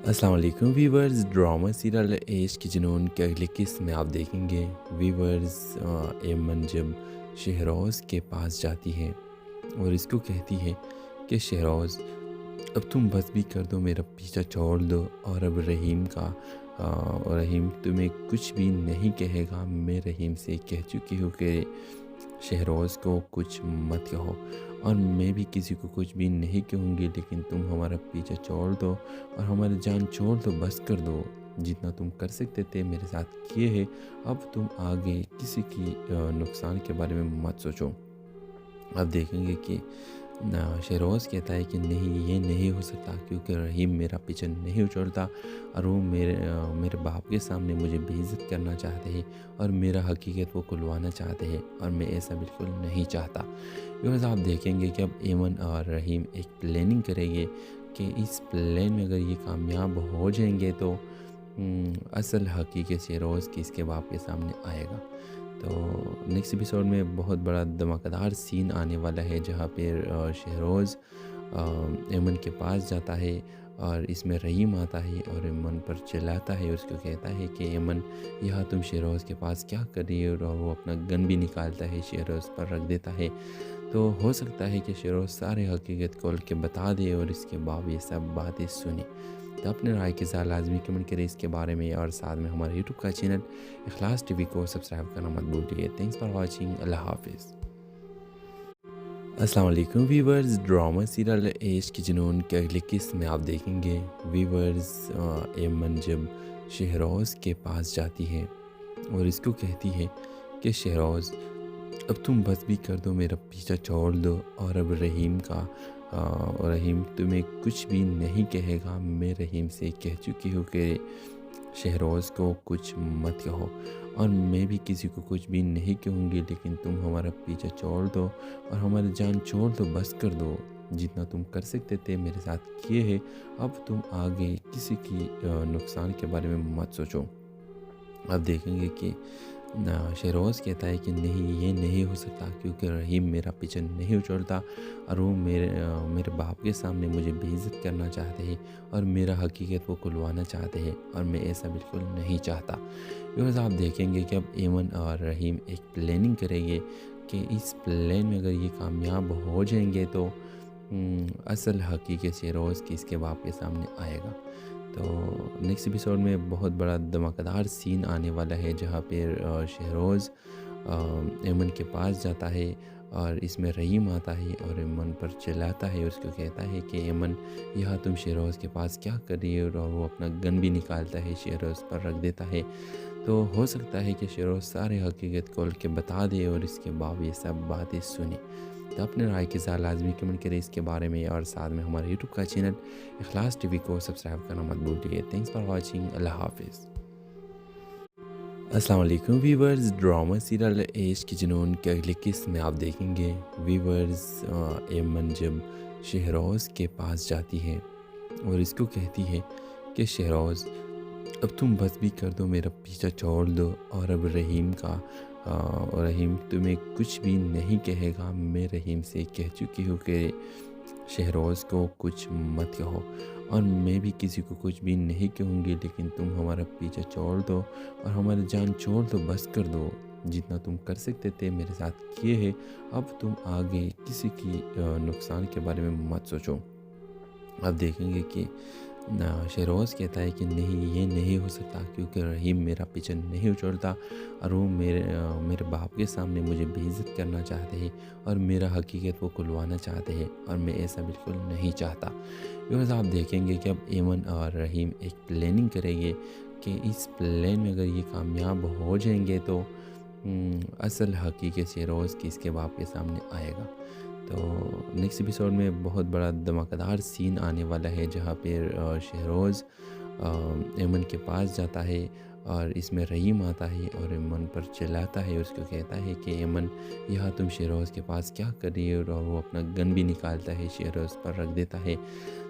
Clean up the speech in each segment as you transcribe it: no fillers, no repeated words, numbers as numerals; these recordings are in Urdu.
السلام علیکم ویورز، ڈرامہ سیریل عشق کی جنون کے اگلی قسط میں آپ دیکھیں گے ویورز ایمن جب شہروز کے پاس جاتی ہے اور اس کو کہتی ہے کہ شہروز اب تم بس بھی کر دو، میرا پیچھا چھوڑ دو، اور اب رحیم تمہیں کچھ بھی نہیں کہے گا، میں رحیم سے کہہ چکی ہوں کہ شہروز کو کچھ مت کہو، اور میں بھی کسی کو کچھ بھی نہیں کہوں گی، لیکن تم ہمارا پیچھا چھوڑ دو اور ہماری جان چھوڑ دو، بس کر دو، جتنا تم کر سکتے تھے میرے ساتھ کیے ہے، اب تم آگے کسی کی نقصان کے بارے میں مت سوچو۔ اب دیکھیں گے کہ شہروز کہتا ہے کہ نہیں، یہ نہیں ہو سکتا، کیونکہ رحیم میرا پیچھا نہیں چھوڑتا، اور وہ میرے باپ کے سامنے مجھے بے عزت کرنا چاہتے ہیں، اور میرا حقیقت وہ کھلوانا چاہتے ہیں، اور میں ایسا بالکل نہیں چاہتا۔ بیکاز آپ دیکھیں گے کہ اب ایمن اور رحیم ایک پلاننگ کریں گے کہ اس پلان میں اگر یہ کامیاب ہو جائیں گے تو اصل حقیقت شہروز کی اس کے باپ کے سامنے آئے گا۔ تو نیکسٹ ایپیسوڈ میں بہت بڑا دھماکہ دار سین آنے والا ہے، جہاں پہ شہروز ایمن کے پاس جاتا ہے، اور اس میں رحیم آتا ہے اور ایمن پر چلاتا ہے، اس کو کہتا ہے کہ ایمن یہاں تم شہروز کے پاس کیا کر رہی ہو، اور وہ اپنا گن بھی نکالتا ہے، شہروز پر رکھ دیتا ہے۔ تو ہو سکتا ہے کہ شہروز سارے حقیقت کھول کے بتا دے اور اس کے بعد یہ سب باتیں سنیں۔ تو اپنے رائے کے ساتھ لازمی کمنٹ کریں اس کے بارے میں، اور ساتھ میں ہمارے یوٹیوب کا چینل اخلاص ٹی وی کو سبسکرائب کرنا مت بھولیے۔ تھینکس فار واچنگ، اللہ حافظ۔ السلام علیکم ویورز، ڈرامہ سیریل عشق کی جنون کے اگلی قسط میں آپ دیکھیں گے ویورز ایمن جب شہروز کے پاس جاتی ہے اور اس کو کہتی ہے کہ شہروز اب تم بس بھی کر دو، میرا پیچھا چھوڑ دو، اور اب رحیم تمہیں کچھ بھی نہیں کہے گا، میں رحیم سے کہہ چکی ہوں کہ شہروز کو کچھ مت کہو، اور میں بھی کسی کو کچھ بھی نہیں کہوں گی، لیکن تم ہمارا پیچھا چھوڑ دو اور ہماری جان چھوڑ دو، بس کر دو، جتنا تم کر سکتے تھے میرے ساتھ کیے ہے، اب تم آگے کسی کی نقصان کے بارے میں مت سوچو۔ اب دیکھیں گے کہ شہروز کہتا ہے کہ نہیں، یہ نہیں ہو سکتا، کیونکہ رحیم میرا پیچھا نہیں چھوڑتا، اور وہ میرے باپ کے سامنے مجھے بے عزت کرنا چاہتے ہیں، اور میرا حقیقت وہ کھلوانا چاہتے ہیں، اور میں ایسا بالکل نہیں چاہتا۔ بیکاز آپ دیکھیں گے کہ اب ایمن اور رحیم ایک پلاننگ کریں گے کہ اس پلان میں اگر یہ کامیاب ہو جائیں گے تو اصل حقیقت شہروز کی اس کے باپ کے سامنے آئے گا۔ تو نیکسٹ ایپیسوڈ میں بہت بڑا دھماکہ دار سین آنے والا ہے، جہاں پہ شہروز ایمن کے پاس جاتا ہے، اور اس میں رحیم آتا ہے اور ایمن پر چلاتا ہے، اس کو کہتا ہے کہ ایمن یہاں تم شہروز کے پاس کیا کر رہی ہو، اور وہ اپنا گن بھی نکالتا ہے، شہروز پر رکھ دیتا ہے۔ تو ہو سکتا ہے کہ شہروز سارے حقیقت کھول کے بتا دے اور اس کے بعد یہ سب باتیں سنیں۔ تو اپنے رائے کے ساتھ لازمی کمنٹ کریں اس کے بارے میں، اور ساتھ میں ہمارے یوٹیوب کا چینل اخلاص ٹی وی کو سبسکرائب کرنا مت بھولیے۔ تھینکس فار واچنگ، اللہ حافظ۔ السلام علیکم ویورز، ڈرامہ سیریل عشق کی جنون کے اگلی قسط میں آپ دیکھیں گے ویورز ایمن جب شہروز کے پاس جاتی ہے اور اس کو کہتی ہے کہ شہروز اب تم بس بھی کر دو، میرا پیچھا چھوڑ دو، اور اب رحیم تمہیں کچھ بھی نہیں کہے گا، میں رحیم سے کہہ چکی ہوں کہ شہروز کو کچھ مت کہو، اور میں بھی کسی کو کچھ بھی نہیں کہوں گی، لیکن تم ہمارا پیچھا چھوڑ دو اور ہماری جان چھوڑ دو، بس کر دو، جتنا تم کر سکتے تھے میرے ساتھ کیے ہے، اب تم آگے کسی کی نقصان کے بارے میں مت سوچو۔ اب دیکھیں گے کہ شہروز کہتا ہے کہ نہیں، یہ نہیں ہو سکتا، کیونکہ رحیم میرا پیچھا نہیں چھوڑتا، اور وہ میرے باپ کے سامنے مجھے بے عزت کرنا چاہتے ہیں، اور میرا حقیقت وہ کھلوانا چاہتے ہیں، اور میں ایسا بالکل نہیں چاہتا۔ بیکاز آپ دیکھیں گے کہ اب ایمن اور رحیم ایک پلاننگ کریں گے کہ اس پلان میں اگر یہ کامیاب ہو جائیں گے تو اصل حقیقت شہروز کی اس کے باپ کے سامنے آئے گا۔ تو نیکسٹ ایپیسوڈ میں بہت بڑا دھماکہ دار سین آنے والا ہے، جہاں پہ شہروز ایمن کے پاس جاتا ہے، اور اس میں رحیم آتا ہے اور ایمن پر چلاتا ہے، اس کو کہتا ہے کہ ایمن یہاں تم شہروز کے پاس کیا کر رہی ہو، اور وہ اپنا گن بھی نکالتا ہے، شہروز پر رکھ دیتا ہے۔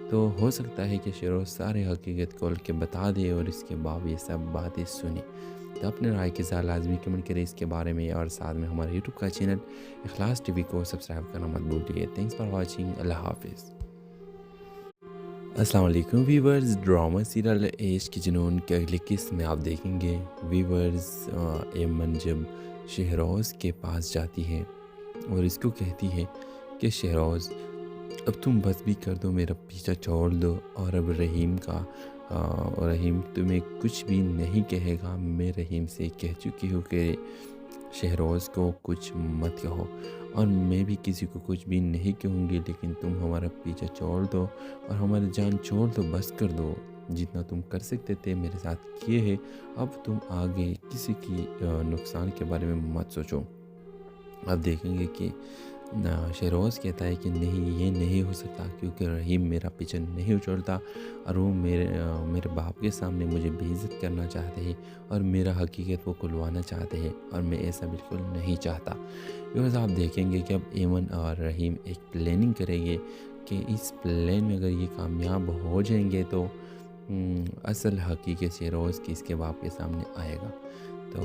تو ہو سکتا ہے کہ شہروز سارے حقیقت کھول کے بتا دے اور اس کے بعد یہ سب باتیں سنیں۔ تو اپنے رائے کے ساتھ لازمی کمنٹ کریں اس کے بارے میں، اور ساتھ میں ہمارے یوٹیوب کا چینل اخلاص ٹی وی کو سبسکرائب کرنا مت بھولیے۔ تھینکس فار واچنگ، اللہ حافظ۔ السلام علیکم ویورز، ڈرامہ سیریل عشق کی جنون کے اگلی قسط میں آپ دیکھیں گے ویورز ایمن جب شہروز کے پاس جاتی ہے اور اس کو کہتی ہے کہ شہروز اب تم بس بھی کر دو، میرا پیچھا چھوڑ دو، اور اب رحیم کا رحیم تمہیں کچھ بھی نہیں کہے گا، میں رحیم سے کہہ چکی ہوں کہ شہروز کو کچھ مت کہو، اور میں بھی کسی کو کچھ بھی نہیں کہوں گی، لیکن تم ہمارا پیچھا چھوڑ دو اور ہماری جان چھوڑ دو، بس کر دو، جتنا تم کر سکتے تھے میرے ساتھ کیے ہے، اب تم آگے کسی کی نقصان کے بارے میں مت سوچو۔ اب دیکھیں گے کہ شہروز کہتا ہے کہ نہیں، یہ نہیں ہو سکتا، کیونکہ رحیم میرا پیچھا نہیں چھوڑتا، اور وہ میرے باپ کے سامنے مجھے بے عزت کرنا چاہتے ہیں اور میرا حقیقت وہ کھلوانا چاہتے ہیں، اور میں ایسا بالکل نہیں چاہتا۔ بیکاز آپ دیکھیں گے کہ اب ایمن اور رحیم ایک پلاننگ کریں گے کہ اس پلان میں اگر یہ کامیاب ہو جائیں گے تو اصل حقیقت شہروز کی اس کے باپ کے سامنے آئے گا۔ تو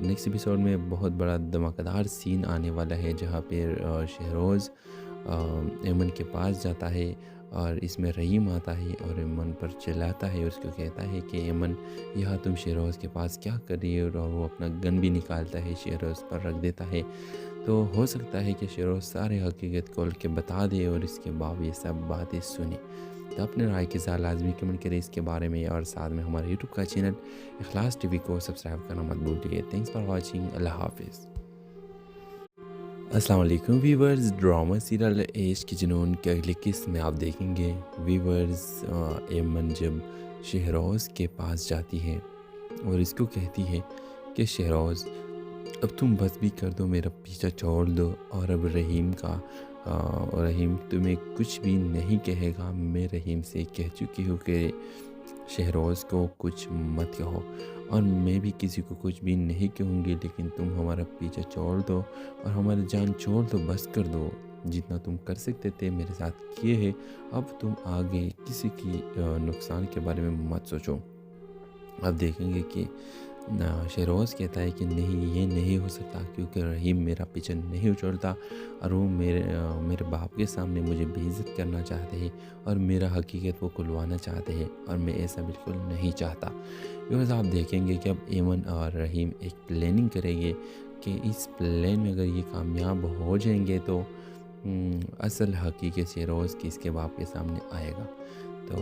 نیکسٹ ایپیسوڈ میں بہت بڑا دھماکہ دار سین آنے والا ہے، جہاں پہ شہروز ایمن کے پاس جاتا ہے اور اس میں رحیم آتا ہے اور ایمن پر چلاتا ہے، اس کو کہتا ہے کہ ایمن یہاں تم شہروز کے پاس کیا کر رہی ہو، اور وہ اپنا گن بھی نکالتا ہے، شہروز پر رکھ دیتا ہے۔ تو ہو سکتا ہے کہ شہروز سارے حقیقت کھول کے بتا دے اور اس کے بعد یہ سب باتیں سنیں۔ تو اپنے رائے کے ساتھ لازمی کمنٹ کریں اس کے بارے میں، اور ساتھ میں ہمارے یوٹیوب کا چینل اخلاص ٹی وی کو سبسکرائب کرنا مت بھولیے۔ تھینکس فار واچنگ، اللہ حافظ۔ السلام علیکم ویورز، ڈرامہ سیریل عشق کی جنون کے اگلی قسط میں آپ دیکھیں گے ویورز ایمن جب شہروز کے پاس جاتی ہے اور اس کو کہتی ہے کہ شہروز اب تم بس بھی کر دو، میرا پیچھا چھوڑ دو، اور اب رحیم تمہیں کچھ بھی نہیں کہے گا، میں رحیم سے کہہ چکی ہوں کہ شہروز کو کچھ مت کہو، اور میں بھی کسی کو کچھ بھی نہیں کہوں گی، لیکن تم ہمارا پیچھا چھوڑ دو اور ہماری جان چھوڑ دو، بس کر دو، جتنا تم کر سکتے تھے میرے ساتھ کیے ہے، اب تم آگے کسی کی نقصان کے بارے میں مت سوچو۔ اب دیکھیں گے کہ شہروز کہتا ہے کہ نہیں، یہ نہیں ہو سکتا، کیونکہ رحیم میرا پیچھا نہیں چھوڑتا، اور وہ میرے باپ کے سامنے مجھے بے عزت کرنا چاہتے ہیں اور میرا حقیقت وہ کھلوانا چاہتے ہیں، اور میں ایسا بالکل نہیں چاہتا۔ بیکاز آپ دیکھیں گے کہ اب ایمن اور رحیم ایک پلاننگ کریں گے کہ اس پلان میں اگر یہ کامیاب ہو جائیں گے تو اصل حقیقت شہروز کی اس کے باپ کے سامنے آئے گا۔ تو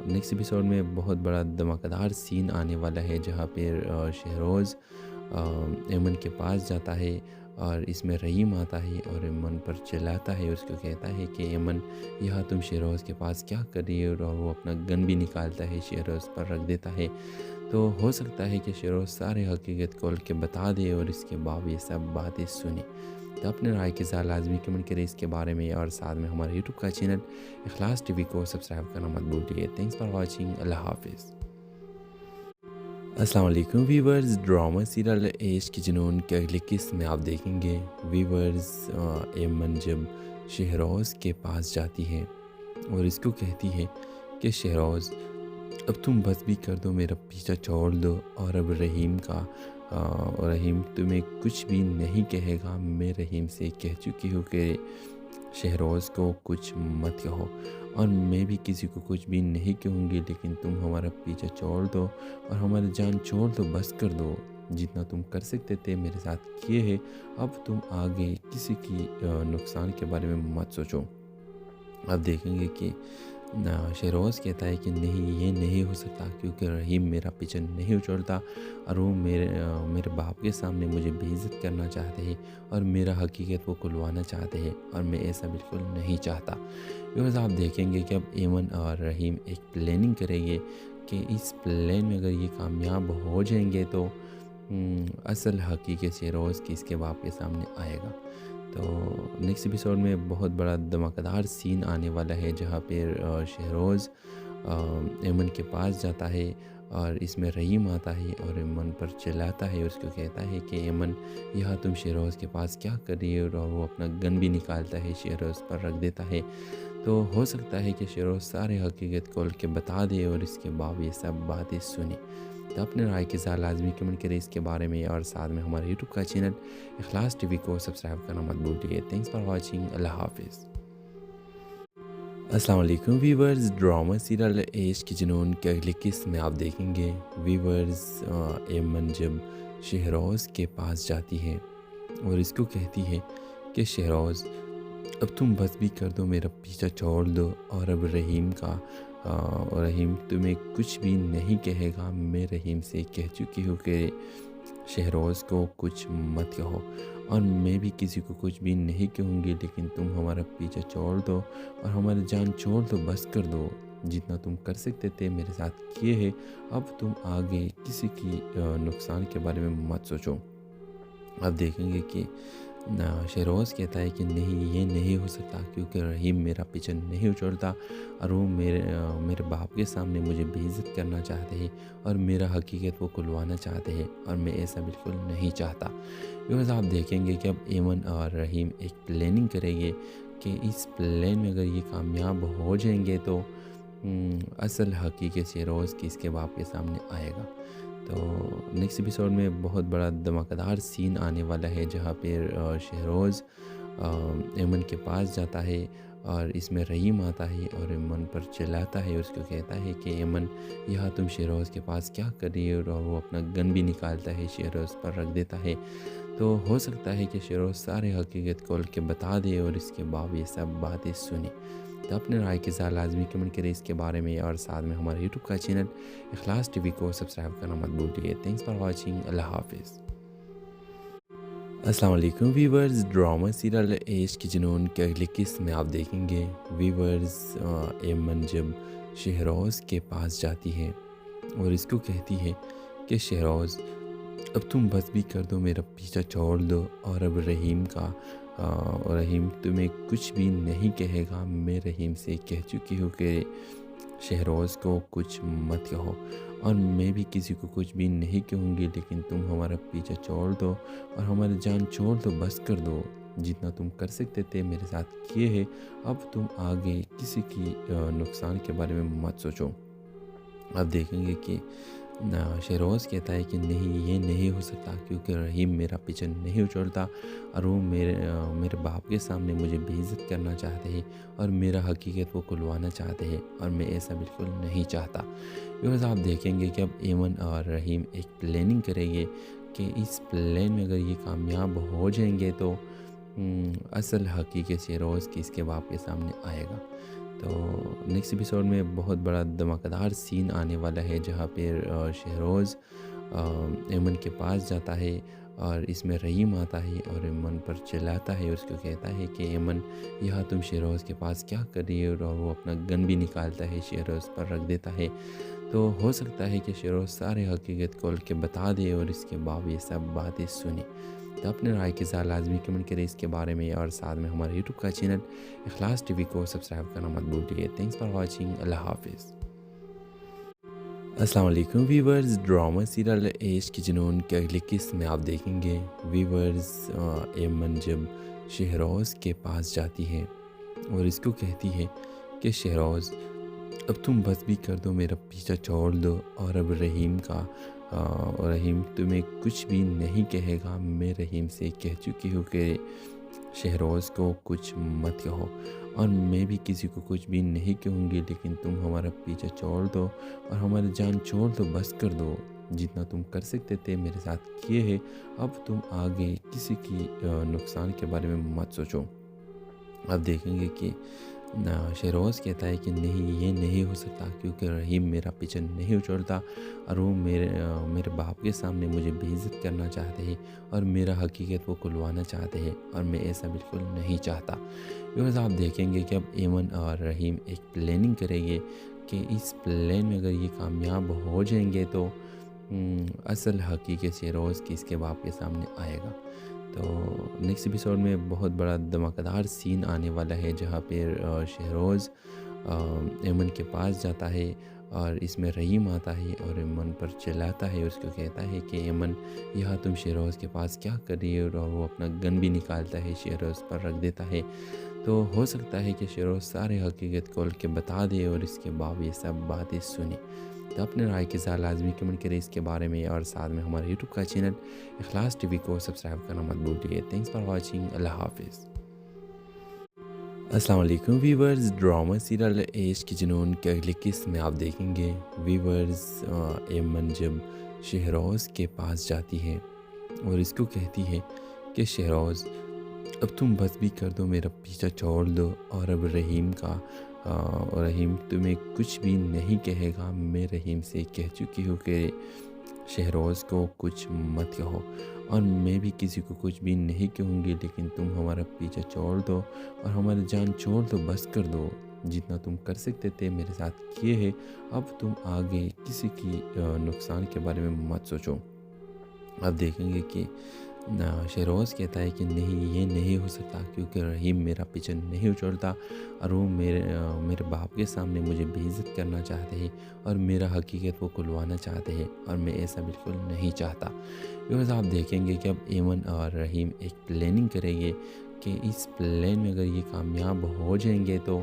نیکسٹ ایپیسوڈ میں بہت بڑا دھماکہ دار سین آنے والا ہے، جہاں پہ شہروز ایمن کے پاس جاتا ہے اور اس میں رحیم آتا ہے اور ایمن پر چلاتا ہے، اس کو کہتا ہے کہ ایمن یہاں تم شہروز کے پاس کیا کر رہی ہو، اور وہ اپنا گن بھی نکالتا ہے، شہروز پر رکھ دیتا ہے۔ تو ہو سکتا ہے کہ شہروز سارے حقیقت کھول کے بتا دے اور اس کے بعد یہ سب باتیں سنیں۔ تو اپنے رائے کے ساتھ لازمی کمنٹ کریں اس کے بارے میں، اور ساتھ میں ہمارے یوٹیوب کا چینل اخلاص ٹی وی کو سبسکرائب کرنا مت بھولیے۔ تھینکس فار واچنگ، اللہ حافظ۔ السلام علیکم ویورز، ڈرامہ سیریل عشق کی جنون کے اگلی قسط میں آپ دیکھیں گے ویورز ایمن جب شہروز کے پاس جاتی ہے اور اس کو کہتی ہے کہ شہروز اب تم بس بھی کر دو، میرا پیچھا چھوڑ دو، اور اب رحیم تمہیں کچھ بھی نہیں کہے گا، میں رحیم سے کہہ چکی ہوں کہ شہروز کو کچھ مت کہو، اور میں بھی کسی کو کچھ بھی نہیں کہوں گی، لیکن تم ہمارا پیچھا چھوڑ دو اور ہماری جان چھوڑ دو، بس کر دو، جتنا تم کر سکتے تھے میرے ساتھ کیے ہے، اب تم آگے کسی کی نقصان کے بارے میں مت سوچو۔ اب دیکھیں گے کہ شہروز کہتا ہے کہ نہیں، یہ نہیں ہو سکتا، کیونکہ رحیم میرا پیچھا نہیں چھوڑتا، اور وہ میرے باپ کے سامنے مجھے بے عزت کرنا چاہتے ہیں اور میرا حقیقت وہ کھلوانا چاہتے ہیں، اور میں ایسا بالکل نہیں چاہتا۔ بیکاز آپ دیکھیں گے کہ اب ایمن اور رحیم ایک پلاننگ کریں گے کہ اس پلان میں اگر یہ کامیاب ہو جائیں گے تو اصل حقیقت شہروز کی اس کے باپ کے سامنے آئے گا۔ تو نیکسٹ ایپیسوڈ میں بہت بڑا دھماکہ دار سین آنے والا ہے، جہاں پہ شہروز ایمن کے پاس جاتا ہے اور اس میں رحیم آتا ہے اور ایمن پر چلاتا ہے، اس کو کہتا ہے کہ ایمن یہاں تم شہروز کے پاس کیا کر رہی ہو، اور وہ اپنا گن بھی نکالتا ہے، شہروز پر رکھ دیتا ہے۔ تو ہو سکتا ہے کہ شہروز سارے حقیقت کھول کے بتا دے اور اس کے بعد یہ سب باتیں سنیں۔ تو اپنے رائے کے ساتھ لازمی کمنٹ کریں اس کے بارے میں، اور ساتھ میں ہمارے یوٹیوب کا چینل اخلاص ٹی وی کو سبسکرائب کرنا مت بھولیے۔ تھینکس فار واچنگ، اللہ حافظ۔ السلام علیکم ویورز، ڈرامہ سیریل عشق کی جنون کے اگلی قسط میں آپ دیکھیں گے ویورز ایمن جب شہروز کے پاس جاتی ہے اور اس کو کہتی ہے کہ شہروز اب تم بس بھی کر دو، میرا پیچھا چھوڑ دو، اور اب رحیم کا رحیم تمہیں کچھ بھی نہیں کہے گا، میں رحیم سے کہہ چکی ہوں کہ شہروز کو کچھ مت کہو، اور میں بھی کسی کو کچھ بھی نہیں کہوں گی، لیکن تم ہمارا پیچھا چھوڑ دو اور ہماری جان چھوڑ دو، بس کر دو، جتنا تم کر سکتے تھے میرے ساتھ کیے ہے، اب تم آگے کسی کی نقصان کے بارے میں مت سوچو۔ اب دیکھیں گے کہ شہروز کہتا ہے کہ نہیں، یہ نہیں ہو سکتا، کیونکہ رحیم میرا پیچھا نہیں چھوڑتا، اور وہ میرے باپ کے سامنے مجھے بے عزت کرنا چاہتے ہیں اور میرا حقیقت وہ کھلوانا چاہتے ہیں، اور میں ایسا بالکل نہیں چاہتا۔ بیکاز آپ دیکھیں گے کہ اب ایمن اور رحیم ایک پلاننگ کریں گے کہ اس پلان میں اگر یہ کامیاب ہو جائیں گے تو اصل حقیقت شہروز کی اس کے باپ کے سامنے آئے گا۔ تو نیکسٹ ایپیسوڈ میں بہت بڑا دھماکہ دار سین آنے والا ہے، جہاں پہ شہروز ایمن کے پاس جاتا ہے اور اس میں رحیم آتا ہے اور ایمن پر چلاتا ہے، اس کو کہتا ہے کہ ایمن یہاں تم شہروز کے پاس کیا کر رہی ہو، اور وہ اپنا گن بھی نکالتا ہے، شہروز پر رکھ دیتا ہے۔ تو ہو سکتا ہے کہ شہروز سارے حقیقت کھول کے بتا دے اور اس کے بعد یہ سب باتیں سنیں۔ تو اپنے رائے کے ساتھ لازمی کمنٹ کریں اس کے بارے میں، اور ساتھ میں ہمارے یوٹیوب کا چینل اخلاص ٹی وی کو سبسکرائب کرنا مت بھولیے۔ تھینکس فار واچنگ، اللہ حافظ۔ السلام علیکم ویورز، ڈرامہ سیریل عشق کی جنون کے اگلی قسط میں آپ دیکھیں گے ویورز ایمن جب شہروز کے پاس جاتی ہے اور اس کو کہتی ہے کہ شہروز اب تم بس بھی کر دو، میرا پیچھا چھوڑ دو، اور اب رحیم تمہیں کچھ بھی نہیں کہے گا، میں رحیم سے کہہ چکی ہوں کہ شہروز کو کچھ مت کہو، اور میں بھی کسی کو کچھ بھی نہیں کہوں گی، لیکن تم ہمارا پیچھا چھوڑ دو اور ہماری جان چھوڑ دو، بس کر دو، جتنا تم کر سکتے تھے میرے ساتھ کیے ہے، اب تم آگے کسی کی نقصان کے بارے میں مت سوچو۔ اب دیکھیں گے کہ شہروز کہتا ہے کہ نہیں، یہ نہیں ہو سکتا، کیونکہ رحیم میرا پیچھا نہیں چھوڑتا، اور وہ میرے باپ کے سامنے مجھے بے عزت کرنا چاہتے ہیں اور میرا حقیقت وہ کھلوانا چاہتے ہیں، اور میں ایسا بالکل نہیں چاہتا۔ بیکاز آپ دیکھیں گے کہ اب ایمن اور رحیم ایک پلاننگ کریں گے کہ اس پلان میں اگر یہ کامیاب ہو جائیں گے تو اصل حقیقت شہروز کی اس کے باپ کے سامنے آئے گا۔ تو نیکسٹ ایپیسوڈ میں بہت بڑا دھماکہ دار سین آنے والا ہے، جہاں پہ شہروز ایمن کے پاس جاتا ہے اور اس میں رحیم آتا ہے اور ایمن پر چلاتا ہے، اس کو کہتا ہے کہ ایمن یہاں تم شہروز کے پاس کیا کر رہی ہو، اور وہ اپنا گن بھی نکالتا ہے، شہروز پر رکھ دیتا ہے۔ تو ہو سکتا ہے کہ شہروز سارے حقیقت کھول کے بتا دے اور اس کے بعد یہ سب باتیں سنیں۔ تو اپنے رائے کے ساتھ لازمی کمنٹ کریں اس کے بارے میں، اور ساتھ میں ہمارے یوٹیوب کا چینل اخلاص ٹی وی کو سبسکرائب کرنا مت بھولیے۔ تھینکس فار واچنگ، اللہ حافظ۔ السلام علیکم ویورز، ڈرامہ سیریل عشق کی جنون کے اگلی قسط میں آپ دیکھیں گے ویورز ایمن جب شہروز کے پاس جاتی ہے اور اس کو کہتی ہے کہ شہروز اب تم بس بھی کر دو، میرا پیچھا چھوڑ دو، اور اب رحیم تمہیں کچھ بھی نہیں کہے گا، میں رحیم سے کہہ چکی ہوں کہ شہروز کو کچھ مت کہو، اور میں بھی کسی کو کچھ بھی نہیں کہوں گی، لیکن تم ہمارا پیچھا چھوڑ دو اور ہماری جان چھوڑ دو، بس کر دو، جتنا تم کر سکتے تھے میرے ساتھ کیے ہے، اب تم آگے کسی کی نقصان کے بارے میں مت سوچو۔ اب دیکھیں گے کہ شہروز کہتا ہے کہ نہیں، یہ نہیں ہو سکتا، کیونکہ رحیم میرا پیچھا نہیں چھوڑتا، اور وہ میرے باپ کے سامنے مجھے بے عزت کرنا چاہتے ہیں اور میرا حقیقت وہ کھلوانا چاہتے ہیں، اور میں ایسا بالکل نہیں چاہتا۔ بیکاز آپ دیکھیں گے کہ اب ایمن اور رحیم ایک پلاننگ کریں گے کہ اس پلان میں اگر یہ کامیاب ہو جائیں گے تو اصل حقیقت شہروز کی اس کے باپ کے سامنے آئے گا۔ تو نیکسٹ ایپیسوڈ میں بہت بڑا دھماکہ دار سین آنے والا ہے، جہاں پہ شہروز ایمن کے پاس جاتا ہے اور اس میں رحیم آتا ہے اور ایمن پر چلاتا ہے، اس کو کہتا ہے کہ ایمن یہاں تم شہروز کے پاس کیا کر رہی ہو، اور وہ اپنا گن بھی نکالتا ہے، شہروز پر رکھ دیتا ہے۔ تو ہو سکتا ہے کہ شہروز سارے حقیقت کھول کے بتا دے اور اس کے بعد یہ سب باتیں سنیں۔ تو اپنے رائے کے ساتھ لازمی کمنٹ کریں اس کے بارے میں، اور ساتھ میں ہمارے یوٹیوب کا چینل اخلاص ٹی وی کو سبسکرائب کرنا مت بھولیے۔ تھینکس فار واچنگ، اللہ حافظ۔ السلام علیکم ویورز، ڈرامہ سیریل عشق کی جنون کے اگلی قسط میں آپ دیکھیں گے ویورز ایمن جب شہروز کے پاس جاتی ہے اور اس کو کہتی ہے کہ شہروز اب تم بس بھی کر دو، میرا پیچھا چھوڑ دو، اور اب رحیم کا رحیم تمہیں کچھ بھی نہیں کہے گا، میں رحیم سے کہہ چکی ہوں کہ شہروز کو کچھ مت کہو، اور میں بھی کسی کو کچھ بھی نہیں کہوں گی، لیکن تم ہمارا پیچھا چھوڑ دو اور ہماری جان چھوڑ دو، بس کر دو، جتنا تم کر سکتے تھے میرے ساتھ کیے ہے، اب تم آگے کسی کی نقصان کے بارے میں مت سوچو۔ اب دیکھیں گے کہ شہروز کہتا ہے کہ نہیں، یہ نہیں ہو سکتا، کیونکہ رحیم میرا پیچھا نہیں چھوڑتا، اور وہ میرے باپ کے سامنے مجھے بے عزت کرنا چاہتے ہیں اور میرا حقیقت وہ کھلوانا چاہتے ہیں، اور میں ایسا بالکل نہیں چاہتا۔ بیکاز آپ دیکھیں گے کہ اب ایمن اور رحیم ایک پلاننگ کریں گے کہ اس پلان میں اگر یہ کامیاب ہو جائیں گے تو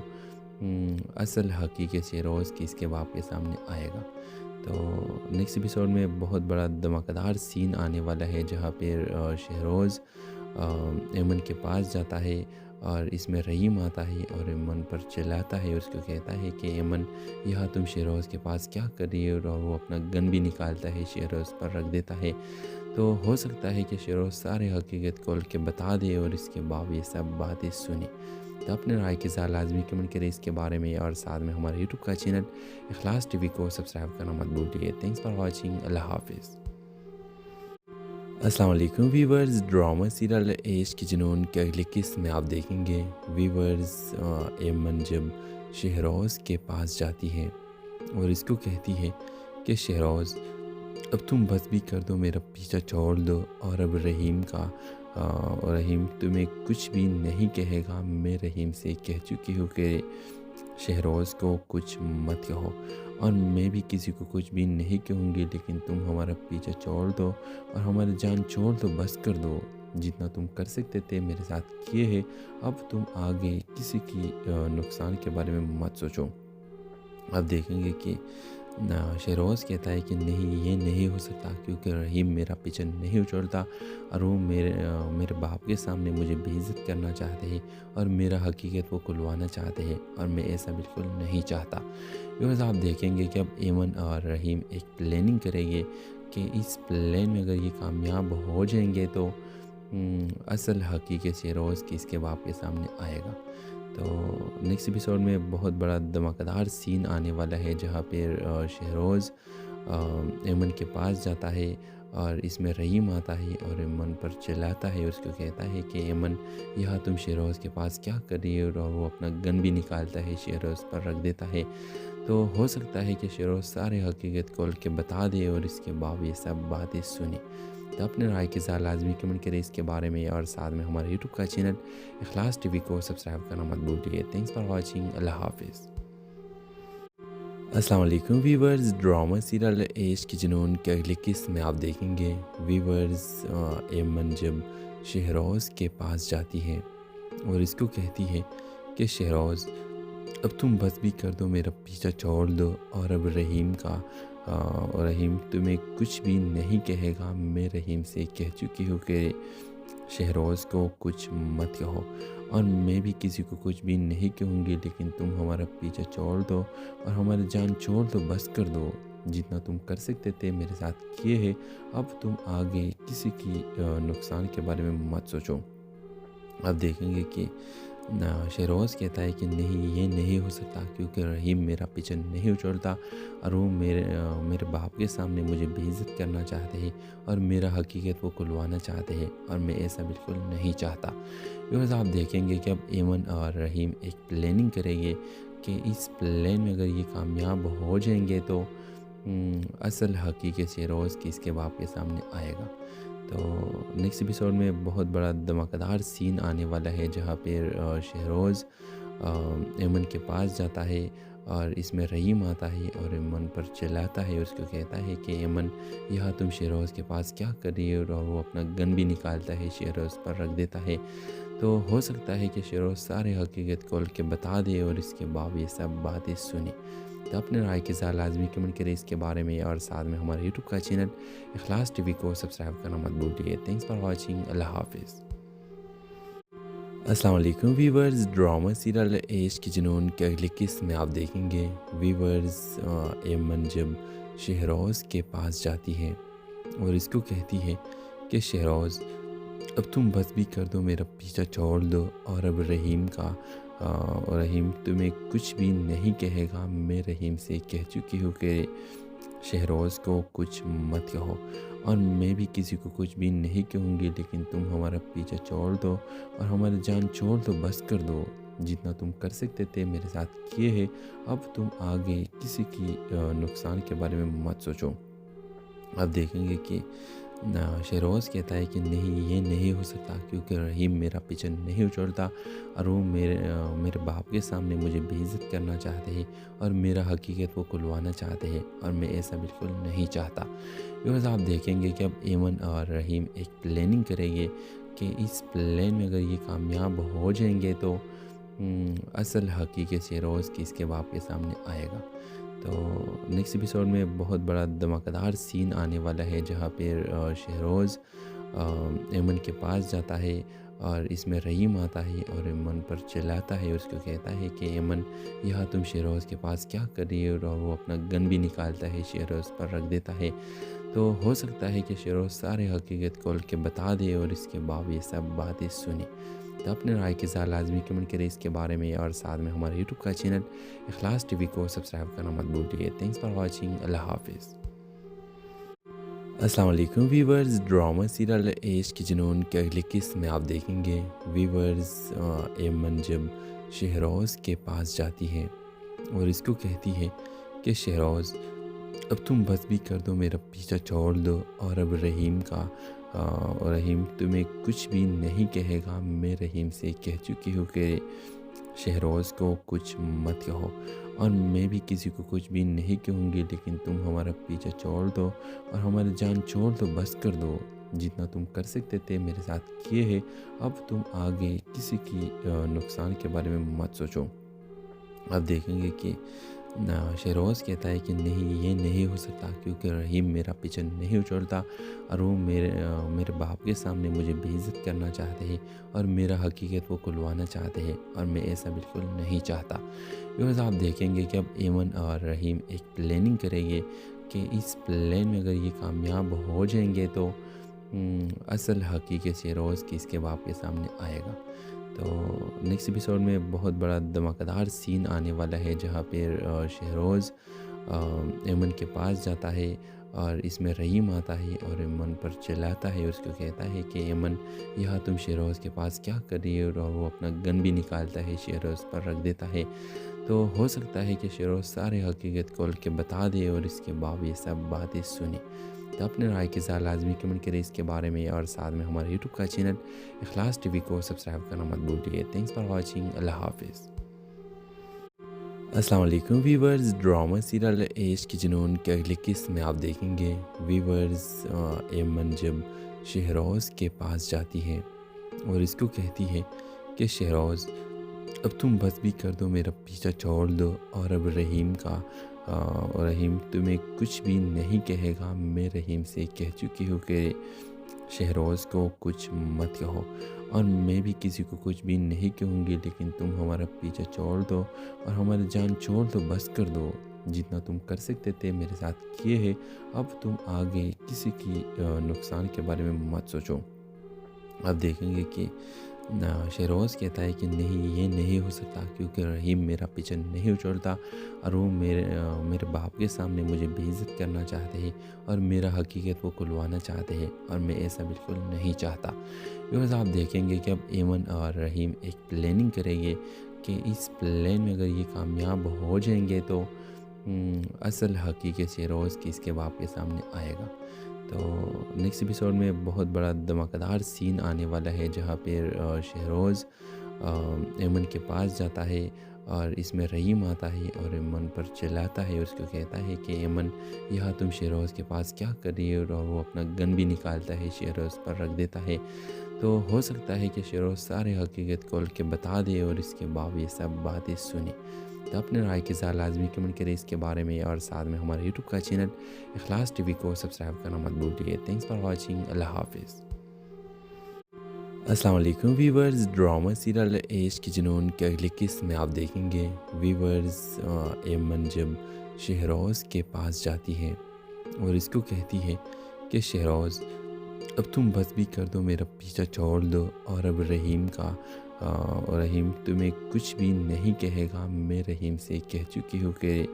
اصل حقیقت شہروز کی اس کے باپ کے سامنے آئے گا۔ تو نیکسٹ ایپیسوڈ میں بہت بڑا دھماکہ دار سین آنے والا ہے، جہاں پہ شہروز ایمن کے پاس جاتا ہے، اور اس میں رحیم آتا ہے اور ایمن پر چلاتا ہے، اس کو کہتا ہے کہ ایمن یہاں تم شہروز کے پاس کیا کر رہی ہے، اور وہ اپنا گن بھی نکالتا ہے، شہروز پر رکھ دیتا ہے۔ تو ہو سکتا ہے کہ شہروز سارے حقیقت کھول کے بتا دے اور اس کے بعد یہ سب باتیں سنیں۔ تو اپنے رائے کے ساتھ لازمی کمنٹ کریں اس کے بارے میں، اور ساتھ میں ہمارے یوٹیوب کا چینل اخلاص ٹی وی کو سبسکرائب کرنا مت بھولیے۔ تھینکس فار واچنگ، اللہ حافظ۔ السلام علیکم ویورز، ڈرامہ سیریل عشق کی جنون کے اگلی قسط میں آپ دیکھیں گے ویورز ایمن جب شہروز کے پاس جاتی ہے اور اس کو کہتی ہے کہ شہروز اب تم بس بھی کر دو، میرا پیچھا چھوڑ دو، اور اب رحیم تمہیں کچھ بھی نہیں کہے گا، میں رحیم سے کہہ چکی ہوں کہ شہروز کو کچھ مت کہو، اور میں بھی کسی کو کچھ بھی نہیں کہوں گی، لیکن تم ہمارا پیچھا چھوڑ دو اور ہماری جان چھوڑ دو، بس کر دو، جتنا تم کر سکتے تھے میرے ساتھ کیے ہے، اب تم آگے کسی کی نقصان کے بارے میں مت سوچو۔ اب دیکھیں گے کہ شہروز کہتا ہے کہ نہیں، یہ نہیں ہو سکتا، کیونکہ رحیم میرا پیچھا نہیں چھوڑتا، اور وہ میرے باپ کے سامنے مجھے بے عزت کرنا چاہتے ہیں اور میرا حقیقت وہ کھلوانا چاہتے ہیں، اور میں ایسا بالکل نہیں چاہتا۔ بیکاز آپ دیکھیں گے کہ اب ایمن اور رحیم ایک پلاننگ کریں گے کہ اس پلان میں اگر یہ کامیاب ہو جائیں گے تو اصل حقیقت شہروز کی اس کے باپ کے سامنے آئے گا۔ تو نیکسٹ ایپیسوڈ میں بہت بڑا دھماکہ دار سین آنے والا ہے، جہاں پہ شہروز ایمن کے پاس جاتا ہے، اور اس میں رحیم آتا ہے اور ایمن پر چلاتا ہے، اس کو کہتا ہے کہ ایمن یہاں تم شہروز کے پاس کیا کر رہی ہے، اور وہ اپنا گن بھی نکالتا ہے، شہروز پر رکھ دیتا ہے۔ تو ہو سکتا ہے کہ شہروز سارے حقیقت کھول کے بتا دے اور اس کے بعد یہ سب باتیں سنیں۔ تو اپنے رائے کے ساتھ لازمی کمنٹ کریں اس کے بارے میں، اور ساتھ میں ہمارے یوٹیوب کا چینل اخلاص ٹی وی کو سبسکرائب کرنا مت بھولیے۔ تھینکس فار واچنگ، اللہ حافظ۔ السلام علیکم ویورز، ڈرامہ سیریل عشق کی جنون کے اگلی قسط میں آپ دیکھیں گے ویورز ایمن جب شہروز کے پاس جاتی ہے اور اس کو کہتی ہے کہ شہروز اب تم بس بھی کر دو، میرا پیچھا چھوڑ دو، اور اب رحیم تمہیں کچھ بھی نہیں کہے گا، میں رحیم سے کہہ چکی ہوں کہ شہروز کو کچھ مت کہو، اور میں بھی کسی کو کچھ بھی نہیں کہوں گی، لیکن تم ہمارا پیچھا چھوڑ دو اور ہماری جان چھوڑ دو، بس کر دو، جتنا تم کر سکتے تھے میرے ساتھ کیے ہے، اب تم آگے کسی کی نقصان کے بارے میں مت سوچو۔ اب دیکھیں گے کہ شہروز کہتا ہے کہ نہیں، یہ نہیں ہو سکتا، کیونکہ رحیم میرا پیچھا نہیں چھوڑتا، اور وہ میرے باپ کے سامنے مجھے بے عزت کرنا چاہتے ہیں اور میرا حقیقت وہ کھلوانا چاہتے ہیں، اور میں ایسا بالکل نہیں چاہتا۔ بیکاز آپ دیکھیں گے کہ اب ایمن اور رحیم ایک پلاننگ کریں گے کہ اس پلان میں اگر یہ کامیاب ہو جائیں گے تو اصل حقیقت شہروز کی اس کے باپ کے سامنے آئے گا۔ تو نیکسٹ ایپیسوڈ میں بہت بڑا دھماکہ دار سین آنے والا ہے، جہاں پہ شہروز ایمن کے پاس جاتا ہے، اور اس میں رحیم آتا ہے اور ایمن پر چلاتا ہے، اس کو کہتا ہے کہ ایمن یہاں تم شہروز کے پاس کیا کر رہی ہے، اور وہ اپنا گن بھی نکالتا ہے، شہروز پر رکھ دیتا ہے۔ تو ہو سکتا ہے کہ شہروز سارے حقیقت کھول کے بتا دے اور اس کے بعد یہ سب باتیں سنیں۔ تو اپنے رائے کے ساتھ لازمی کمنٹ کریں اس کے بارے میں، اور ساتھ میں ہمارے یوٹیوب کا چینل اخلاص ٹی وی کو سبسکرائب کرنا مت بھولیے۔ تھینکس فار واچنگ، اللہ حافظ۔ السلام علیکم ویورز، ڈرامہ سیریل عشق کی جنون کے اگلی قسط میں آپ دیکھیں گے ویورز ایمن جب شہروز کے پاس جاتی ہے اور اس کو کہتی ہے کہ شہروز اب تم بس بھی کر دو، میرا پیچھا چھوڑ دو، اور اب رحیم کا رحیم تمہیں کچھ بھی نہیں کہے گا، میں رحیم سے کہہ چکی ہوں کہ شہروز کو کچھ مت کہو، اور میں بھی کسی کو کچھ بھی نہیں کہوں گی، لیکن تم ہمارا پیچھا چھوڑ دو اور ہماری جان چھوڑ دو، بس کر دو، جتنا تم کر سکتے تھے میرے ساتھ کیے ہے، اب تم آگے کسی کی نقصان کے بارے میں مت سوچو۔ اب دیکھیں گے کہ شہروز کہتا ہے کہ نہیں، یہ نہیں ہو سکتا، کیونکہ رحیم میرا پیچھا نہیں چھوڑتا، اور وہ میرے باپ کے سامنے مجھے بے عزت کرنا چاہتے ہیں اور میرا حقیقت وہ کھلوانا چاہتے ہیں، اور میں ایسا بالکل نہیں چاہتا۔ بیکاز آپ دیکھیں گے کہ اب ایمن اور رحیم ایک پلاننگ کریں گے کہ اس پلان میں اگر یہ کامیاب ہو جائیں گے تو اصل حقیقت شہروز کی اس کے باپ کے سامنے آئے گا۔ تو نیکسٹ ایپیسوڈ میں بہت بڑا دھماکہ دار سین آنے والا ہے، جہاں پہ شہروز ایمن کے پاس جاتا ہے، اور اس میں رحیم آتا ہے اور ایمن پر چلاتا ہے، اور اس کو کہتا ہے کہ ایمن یہاں تم شہروز کے پاس کیا کر رہی ہو، اور وہ اپنا گن بھی نکالتا ہے، شہروز پر رکھ دیتا ہے۔ تو ہو سکتا ہے کہ شہروز سارے حقیقت کھول کے بتا دے اور اس کے بعد یہ سب باتیں سنیں۔ تو اپنے رائے کے ساتھ لازمی کمنٹ کریں اس کے بارے میں، اور ساتھ میں ہمارے یوٹیوب کا چینل اخلاص ٹی وی کو سبسکرائب کرنا مت بھولیے۔ تھینکس فار واچنگ، اللہ حافظ۔ السلام علیکم ویورز، ڈرامہ سیریل عشق کی جنون کے اگلی قسط میں آپ دیکھیں گے ویورز ایمن جب شہروز کے پاس جاتی ہے اور اس کو کہتی ہے کہ شہروز اب تم بس بھی کر دو، میرا پیچھا چھوڑ دو، اور اب رحیم تمہیں کچھ بھی نہیں کہے گا، میں رحیم سے کہہ چکی ہوں کہ شہروز کو کچھ مت کہو، اور میں بھی کسی کو کچھ بھی نہیں کہوں گی، لیکن تم ہمارا پیچھا چھوڑ دو اور ہماری جان چھوڑ دو، بس کر دو، جتنا تم کر سکتے تھے میرے ساتھ کیے ہے، اب تم آگے کسی کی نقصان کے بارے میں مت سوچو۔ اب دیکھیں گے کہ شہروز کہتا ہے کہ نہیں، یہ نہیں ہو سکتا، کیونکہ رحیم میرا پیچھا نہیں چھوڑتا، اور وہ میرے باپ کے سامنے مجھے بے عزت کرنا چاہتے ہیں اور میرا حقیقت وہ کھلوانا چاہتے ہیں، اور میں ایسا بالکل نہیں چاہتا۔ بیکاز آپ دیکھیں گے کہ اب ایمن اور رحیم ایک پلاننگ کریں گے کہ اس پلان میں اگر یہ کامیاب ہو جائیں گے تو اصل حقیقت شہروز کی اس کے باپ کے سامنے آئے گا۔ تو نیکسٹ ایپیسوڈ میں بہت بڑا دھماکہ دار سین آنے والا ہے، جہاں پہ شہروز ایمن کے پاس جاتا ہے، اور اس میں رحیم آتا ہے اور ایمن پر چلاتا ہے، اس کو کہتا ہے کہ ایمن یہاں تم شہروز کے پاس کیا کر رہی ہو، اور وہ اپنا گن بھی نکالتا ہے، شہروز پر رکھ دیتا ہے۔ تو ہو سکتا ہے کہ شہروز سارے حقیقت کھول کے بتا دے اور اس کے بعد یہ سب باتیں سنیں۔ تو اپنے رائے کے ساتھ لازمی کمنٹ کریں اس کے بارے میں، اور ساتھ میں ہمارے یوٹیوب کا چینل اخلاص ٹی وی کو سبسکرائب کرنا مت بھولیے۔ تھینکس فار واچنگ، اللہ حافظ۔ السلام علیکم ویورز، ڈرامہ سیریل عشق کی جنون کے اگلی قسط میں آپ دیکھیں گے ویورز ایمن جب شہروز کے پاس جاتی ہے اور اس کو کہتی ہے کہ شہروز اب تم بس بھی کر دو، میرا پیچھا چھوڑ دو، اور اب رحیم تمہیں کچھ بھی نہیں کہے گا، میں رحیم سے کہہ چکی ہوں کہ شہروز کو کچھ مت کہو، اور میں بھی کسی کو کچھ بھی نہیں کہوں گی، لیکن تم ہمارا پیچھا چھوڑ دو اور ہماری جان چھوڑ دو، بس کر دو، جتنا تم کر سکتے تھے میرے ساتھ کیے ہے، اب تم آگے کسی کی نقصان کے بارے میں مت سوچو۔ اب دیکھیں گے کہ شہروز کہتا ہے کہ نہیں، یہ نہیں ہو سکتا، کیونکہ رحیم میرا پیچھا نہیں چھوڑتا، اور وہ میرے باپ کے سامنے مجھے بے عزت کرنا چاہتے ہیں اور میرا حقیقت وہ کھلوانا چاہتے ہیں، اور میں ایسا بالکل نہیں چاہتا۔ بیکاز آپ دیکھیں گے کہ اب ایمن اور رحیم ایک پلاننگ کریں گے کہ اس پلان میں اگر یہ کامیاب ہو جائیں گے تو اصل حقیقت شہروز کی اس کے باپ کے سامنے آئے گا۔ تو نیکسٹ ایپیسوڈ میں بہت بڑا دھماکہ دار سین آنے والا ہے، جہاں پہ شہروز ایمن کے پاس جاتا ہے، اور اس میں رحیم آتا ہے اور ایمن پر چلاتا ہے، اس کو کہتا ہے کہ ایمن یہاں تم شہروز کے پاس کیا کر رہی ہو، اور وہ اپنا گن بھی نکالتا ہے، شہروز پر رکھ دیتا ہے۔ تو ہو سکتا ہے کہ شہروز سارے حقیقت کھول کے بتا دے اور اس کے بعد یہ سب باتیں سنیں۔ تو اپنے رائے کے ساتھ لازمی کمنٹ کریں اس کے بارے میں، اور ساتھ میں ہمارے یوٹیوب کا چینل اخلاص ٹی وی کو سبسکرائب کرنا مت بھولیے۔ تھینکس فار واچنگ، اللہ حافظ۔ السلام علیکم ویورز، ڈرامہ سیریل عشق کی جنون کے اگلی قسط میں آپ دیکھیں گے ویورز ایمن جب شہروز کے پاس جاتی ہے اور اس کو کہتی ہے کہ شہروز اب تم بس بھی کر دو، میرا پیچھا چھوڑ دو، اور اب رحیم تمہیں کچھ بھی نہیں کہے گا۔ میں رحیم سے کہہ چکی ہوں کہ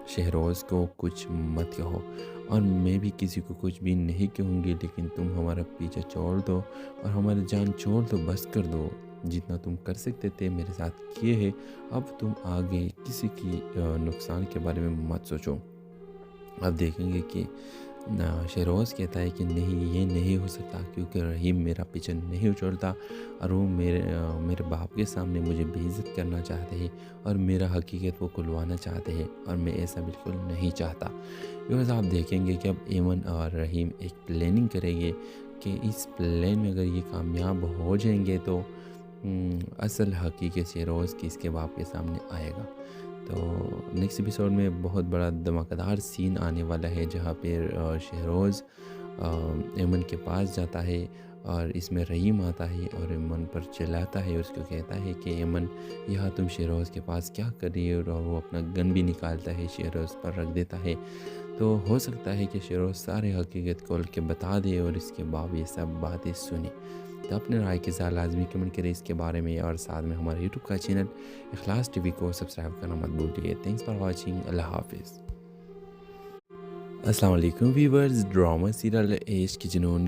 شہروز کو کچھ مت کہو، اور میں بھی کسی کو کچھ بھی نہیں کہوں گی، لیکن تم ہمارا پیچھا چھوڑ دو اور ہماری جان چھوڑ دو، بس کر دو۔ جتنا تم کر سکتے تھے میرے ساتھ کیے ہے، اب تم آگے کسی کی نقصان کے بارے میں مت سوچو۔ اب دیکھیں گے کہ شہروز کہتا ہے کہ نہیں، یہ نہیں ہو سکتا، کیونکہ رحیم میرا پیچھا نہیں چھوڑتا، اور وہ میرے باپ کے سامنے مجھے بے عزت کرنا چاہتے ہیں اور میرا حقیقت وہ کھلوانا چاہتے ہیں، اور میں ایسا بالکل نہیں چاہتا۔ بیکاز آپ دیکھیں گے کہ اب ایمن اور رحیم ایک پلاننگ کریں گے کہ اس پلان میں اگر یہ کامیاب ہو جائیں گے تو اصل حقیقت شہروز کی اس کے باپ کے سامنے آئے گا۔ تو نیکسٹ ایپیسوڈ میں بہت بڑا دھماکہ دار سین آنے والا ہے، جہاں پہ شہروز ایمن کے پاس جاتا ہے، اور اس میں رحیم آتا ہے اور ایمن پر چلاتا ہے، اس کو کہتا ہے کہ ایمن یہاں تم شہروز کے پاس کیا کر رہی ہو، اور وہ اپنا گن بھی نکالتا ہے، شہروز پر رکھ دیتا ہے۔ تو ہو سکتا ہے کہ شہروز سارے حقیقت کھول کے بتا دے اور اس کے بعد یہ سب باتیں سنیں۔ تو اپنے رائے کے ساتھ لازمی کمنٹ کریں اس کے بارے میں، اور ساتھ میں ہمارے یوٹیوب کا چینل اخلاص ٹی وی کو سبسکرائب کرنا مت بھولیے۔ تھینکس فار واچنگ، اللہ حافظ۔ السلام علیکم ویورز، ڈرامہ سیریل عشق کی جنون